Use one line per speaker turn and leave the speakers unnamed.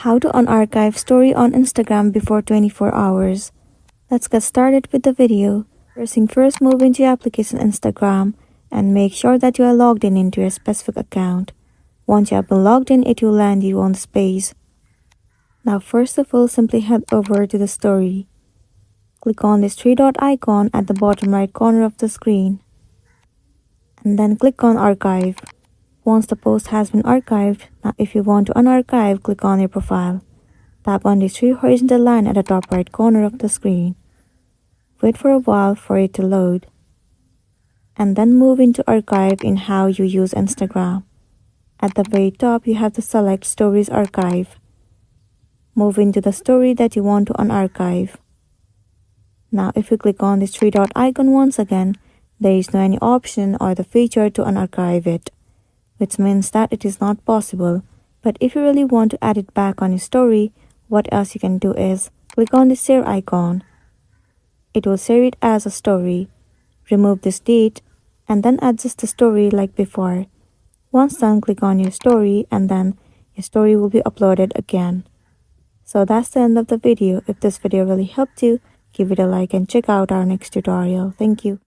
How to unarchive story on Instagram before 24 hours. Let's get started with the video. First thing first, move into your application Instagram and make sure that you are logged in into your specific account. Once you have been logged in, it will land you on this page. Now first of all, simply head over to the story. Click on this three-dot icon at the bottom right corner of the screen. And then click on archive. Once the post has been archived, now if you want to unarchive, click on your profile. Tap on the three horizontal line at the top right corner of the screen. Wait for a while for it to load. And then move into archive in how you use Instagram. At the very top, you have to select Stories Archive. Move into the story that you want to unarchive. Now if you click on this three-dot icon once again, there is no any option or the feature to unarchive it, which means that it is not possible. But if you really want to add it back on your story, what else you can do is click on the share icon. It will save it as a story. Remove this date and then adjust the story like before. Once done, click on your story and then your story will be uploaded again. So that's the end of the video. If this video really helped you, give it a like and check out our next tutorial. Thank you.